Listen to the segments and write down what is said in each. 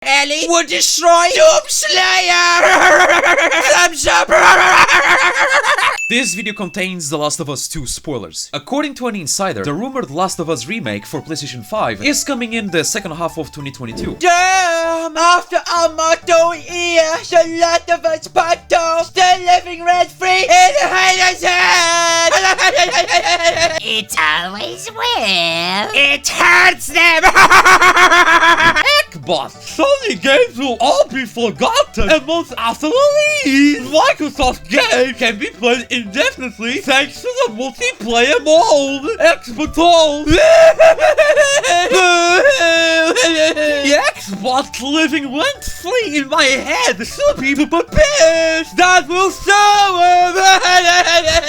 Ellie would destroy Doom Slayer! Thumbs up! This video contains The Last of Us 2 spoilers. According to an insider, the rumored Last of Us remake for PlayStation 5 is coming in the second half of 2022. Damn! After almost 2 years, the Last of Us Part 2 still living rent-free in Hannah's head! It always will. It hurts them! But Sony games will all be forgotten and months after release. Microsoft games can be played indefinitely thanks to the multiplayer mode. Xbox. The Xbox living rent-free in my head. So people prepare that will show.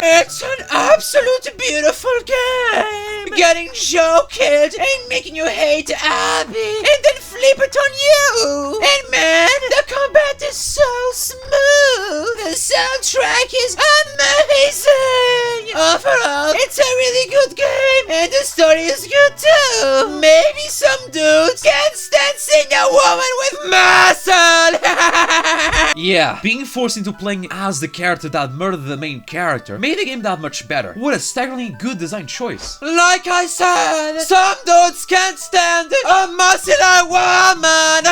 It's an absolute beautiful game! Getting Joe killed and making you hate Abby, and then flip it on you! And man, the combat is so smooth! The soundtrack is amazing! Overall, it's a really good game, and the story is good too! Maybe some dudes can't stand seeing a woman with muscle! Yeah, being forced into playing as the character that murdered the main character made the game that much better. What a staggeringly good design choice. Like I said, some dudes can't stand a muscular woman!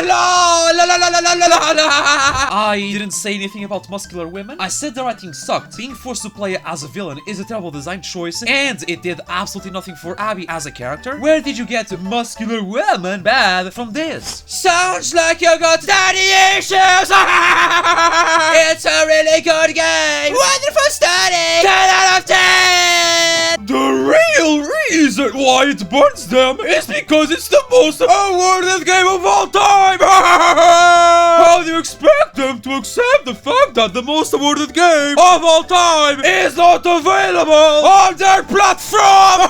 I didn't say anything about muscular women. I said the writing sucked. Being forced to play as a villain is a terrible design choice, and it did absolutely nothing for Abby as a character. Where did you get muscular women bad from this? Sounds like you got daddy issues! It's a really good game! Wonderful study! 10 out of 10! The real reason why it burns them is because it's the most awarded game of all time! How do you expect them to accept the fact that the most awarded game of all time is not available on their platform?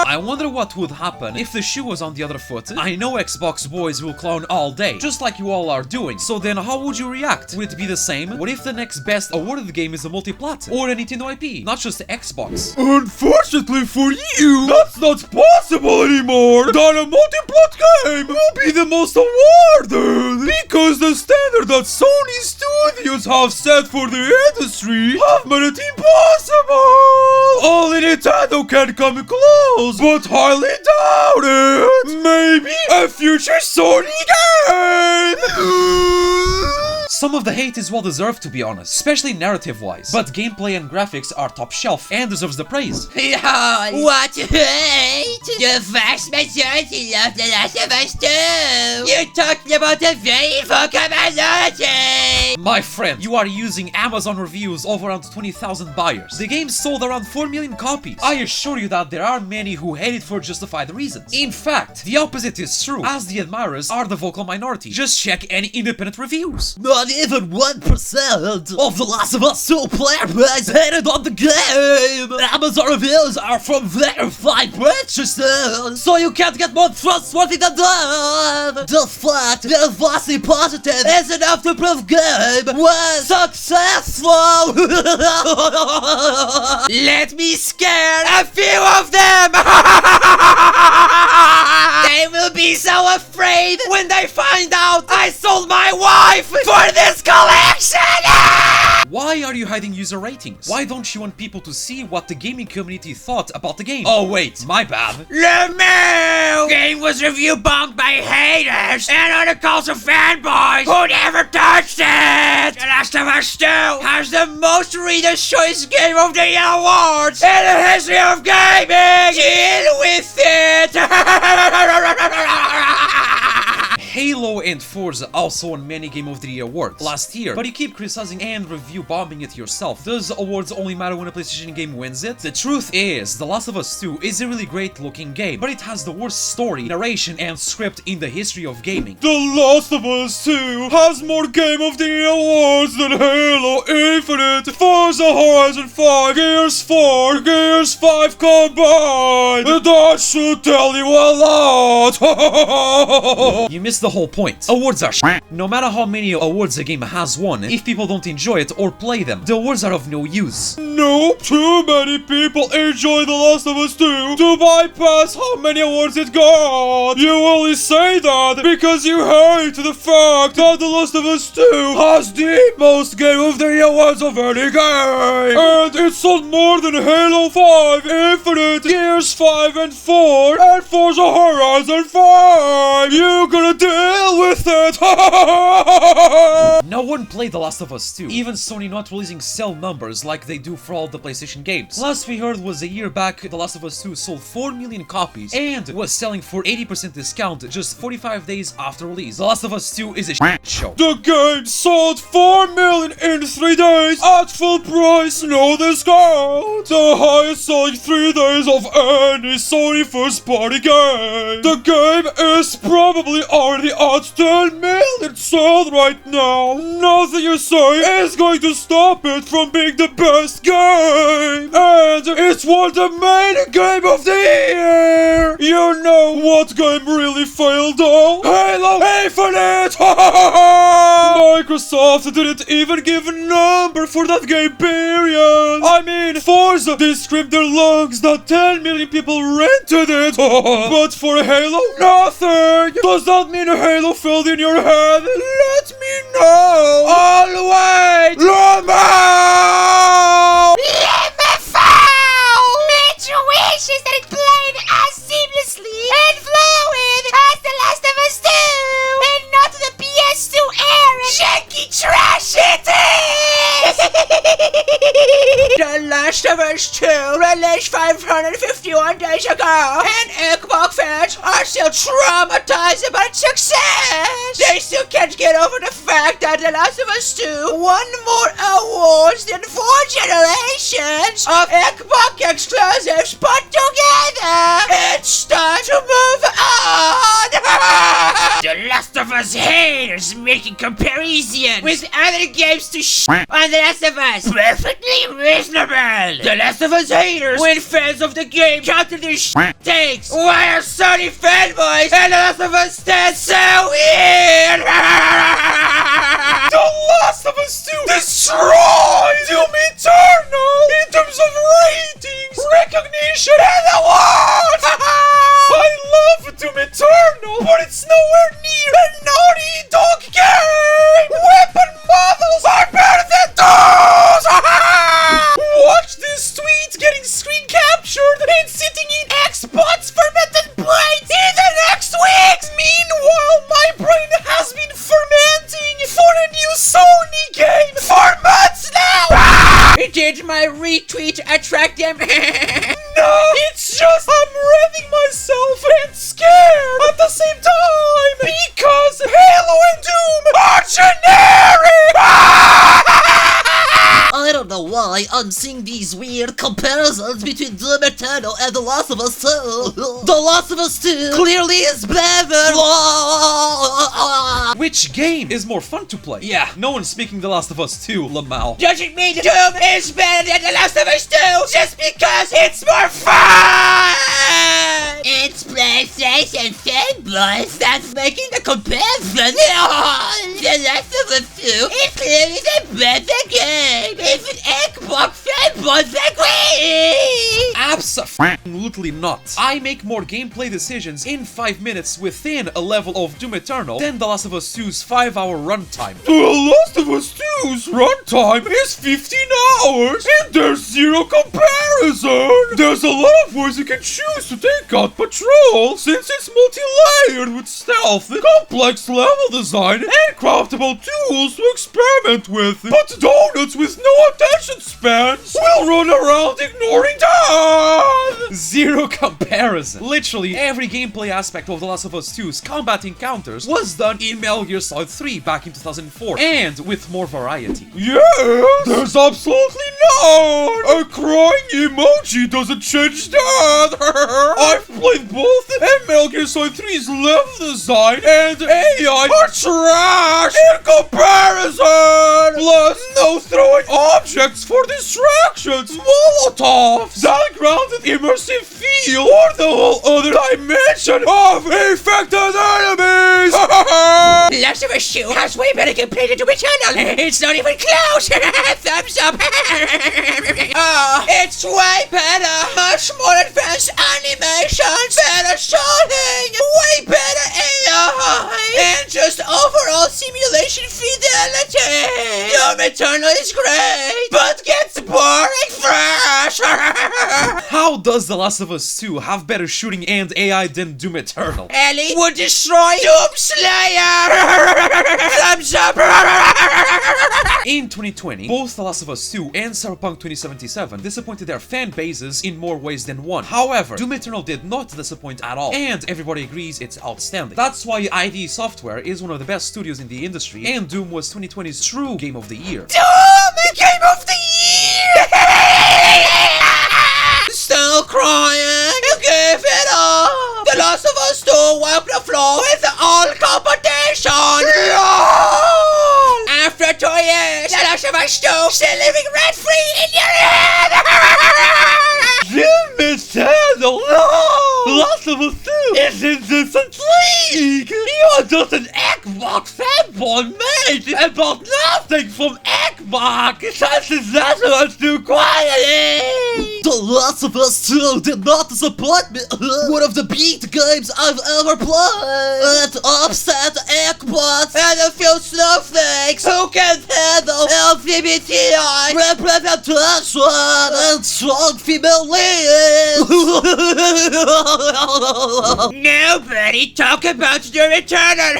I wonder what would happen if the shoe was on the other foot. I know Xbox boys will clown all day, just like you all are doing. So then how would you react? Would it be the same? What if the next best awarded game is a multi-plat or a Nintendo IP, not just Xbox? Unfortunately for you, that's not possible anymore. That a multi-plat game will be the most awarded because the standard that Sony Studios have set for the industry have made it impossible. Only Nintendo can come close, but highly doubt it. Maybe a future Sony game. Some of the hate is well deserved, to be honest, especially narrative-wise, but gameplay and graphics are top shelf and deserves the praise. What hate? The vast majority love The Last of Us 2! You're talking about a very vocal minority! My friend, you are using Amazon reviews of around 20,000 buyers. The game sold around 4 million copies. I assure you that there are many who hate it for justified reasons. In fact, the opposite is true, as the admirers are the vocal minority. Just check any independent reviews. Not even 1% of The Last of Us 2 player base hated on the game. Amazon reviews are from verified purchasers, so you can't get more trustworthy than them. The fact they're vastly positive is enough to prove game was successful. Let me scare a few of them! They will be so afraid when they find out I sold my wife for this collection! Why are you hiding user ratings? Why don't you want people to see what the gaming community thought about the game? Oh wait, my bad. LeMail! Game was review bombed by haters and articles of fanboys who never touched it! The Last of Us 2 has the most Reader's Choice Game of the Year awards in the history of gaming! Deal with it! Halo and Forza also won many Game of the Year awards last year, but you keep criticizing and review bombing it yourself. Does awards only matter when a PlayStation game wins it? The truth is, The Last of Us 2 is a really great looking game, but it has the worst story, narration, and script in the history of gaming. The Last of Us 2 has more Game of the Year awards than Halo Infinite, Forza Horizon 5, Gears 4, Gears 5 combined. That should tell you a lot. You missed the whole point. Awards are shit. No matter how many awards a game has won, if people don't enjoy it or play them, the awards are of no use. Nope, too many people enjoy The Last of Us 2 to bypass how many awards it got. You only say that because you hate the fact that The Last of Us 2 has the most Game of the Year awards of any game. And it sold more than Halo 5, Infinite, Gears 5 and 4, and Forza Horizon 5. You gonna deal with it. No one played The Last of Us 2, even Sony not releasing sell numbers like they do for all the PlayStation games. Last we heard was a year back, The Last of Us 2 sold 4 million copies and was selling for 80% discount just 45 days after release. The Last of Us 2 is a shit show. The game sold 4 million in 3 days at full price, no discount. The highest selling 3 days of any Sony first party game. The game is probably already at 10 million sold right now. Nothing you say is going to stop it from being the best game. And it's won the main game of the year. You know what game really failed though? Halo Infinite. Microsoft didn't even give a number for that game, period. I mean, Forza, they screamed their lungs that 10 million people rented it. But for Halo, nothing. Does that mean Halo failed in your head? Let me know. I'll wait. Lamau! Mitch wishes that it played as seamlessly and fluid as The Last of Us 2 and not the PS2 era janky trash it is! The Last of Us 2 released 551 days ago and Xbox fans are still traumatized about its success. They still can't get over the fact that The Last of Us 2 won more awards than 4 generations of Xbox exclusives put together. It's time to move on. The Last of Us haters making comparison with other games to on The Last of Us. Perfectly reasonable. The Last of Us haters, when fans of the game counter their takes, why are Sony fanboys and The Last of Us stand so weird? The Last of Us 2 destroyed Doom Eternal in terms of ratings, recognition, and awards. I love Doom Eternal, but it's nowhere near a Naughty Dog game. Weapon models are better than those. Watch this tweet getting screen captured and sitting in Xbox fermented brains in the next weeks. Meanwhile, my brain has been fermenting for a new Sony game for months now. Did my retweet attract them? No, it's just I'm reading myself and scared at the same time because Halo and Doom are generic. I don't know why I'm seeing these weird comparisons between Doom Eternal and The Last of Us 2. The Last of Us 2 clearly is better. Which game is more fun to play? Yeah, no one's speaking The Last of Us 2, Lamau. Doesn't mean Doom is better than The Last of Us 2 just because it's more fun! It's PlayStation fanboys that's making the comparison. The Last of Us 2 is clearly the better game. Even Xbox fanboys agree! Absolutely not. I make more gameplay decisions in 5 minutes within a level of Doom Eternal than The Last of Us 2's 5-hour runtime. The Last of Us 2's runtime is 15 hours and there's zero comparison. There's a lot of ways you can choose to take out patrol since it's multi-layered with stealth, complex level design, and craftable tools to experiment with. But donuts with no attention spans will run around ignoring that. Zero comparison. Literally every gameplay aspect of The Last of Us 2's combat encounters was done in Metal Gear Solid 3 back in 2004, and with more variety. Yes, there's absolutely not. A crying emoji doesn't change that. I've played both, and Metal Gear Solid 3's level design and AI are trash in comparison. Plus, no throwing objects for distractions, Molotovs, that grounded immersive feel, or the whole other dimension of infected enemies. Last of Us 2 has way better gameplay than Doom Eternal. It's not even close. Thumbs up. Oh, it's way better. Much more advanced animations, better shooting, way better AI, and just overall simulation fidelity. Doom Eternal is great, but gets boring fast. How does The Last of Us 2 have better shooting and AI than Doom Eternal? Ellie would destroy Doom Slayer. Thumbs up. In 2020, both The Last of Us 2 and Cyberpunk 2077 disappointed their fan bases in more ways than one. However, Doom Eternal did not disappoint at all, and everybody agrees it's outstanding. That's why ID Software is one of the best studios in the industry, and Doom was 2020's true Game of the Year. Doom! Game of the Year! Still crying? You gave it up! The Last of Us 2 wiped the floor with all competition! LOL! After 2 years, The Last of Us 2 still living rent-free in your head! Doom Eternal! No! Last of Us 2 is in this league! You are just an Xbox fanboy mate about nothing from Xbox! Such as Last of Us 2 quietly! The Last of Us 2 did not disappoint me. One of the best games I've ever played. It upset Xbox And a few snowflakes who can handle LGBTI representation and strong female leads. Nobody talk about Doom Eternal.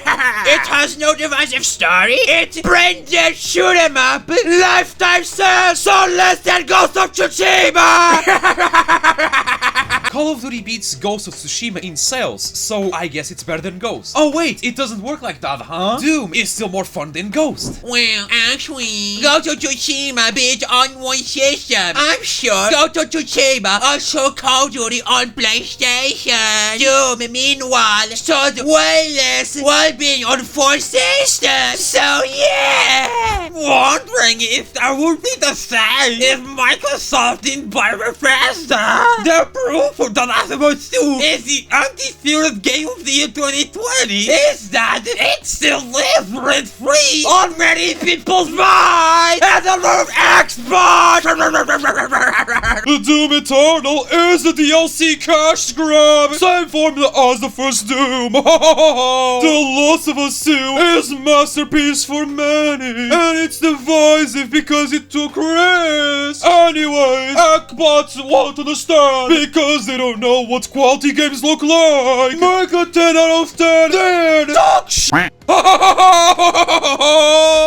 It has no divisive story. It's brain dead shoot 'em up. Lifetime sales sold less than Ghost of Tsushima. Call of Duty beats Ghost of Tsushima in sales, so I guess it's better than Ghost. Oh wait, it doesn't work like that, huh? Doom is still more fun than Ghost. Well, actually, Ghost of Tsushima beat on one system. I'm sure Ghost of Tsushima also Call of Duty on PlayStation. Doom, meanwhile, sold way less while being on 4 systems. So yeah. Wondering if that would be the same if Microsoft didn't buy Bethesda. The proof for The Last of Us 2 is the undisputed Game of the Year 2020 is that it still lives rent-free on many people's minds as a little Xbox. The Doom Eternal is the DLC cash grab! Same formula as the first Doom! The Last of Us 2 is masterpiece for many, and it's divisive because it took risks! Anyways, Xbox won't understand because they don't know what quality games look like! Make a 10 out of 10 then! Talk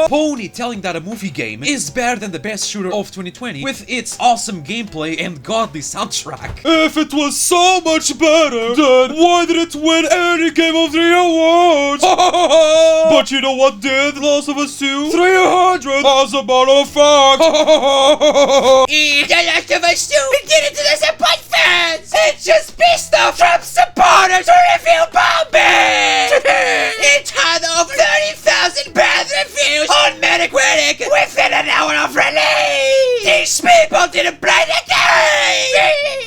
Pony telling that a movie game is better than the best shooter of 2020 with its awesome gameplay and godly soundtrack. If it was so much better, then why did it win any Game of the Year awards? But you know what did Last of Us 2? 300 as a matter of fact. The Last of Us 2 didn't disappoint fans. It's just pissed off from supporters who review bombing. It had over 30,000 bad reviews on Metacritic within an hour of release. These people didn't play the game.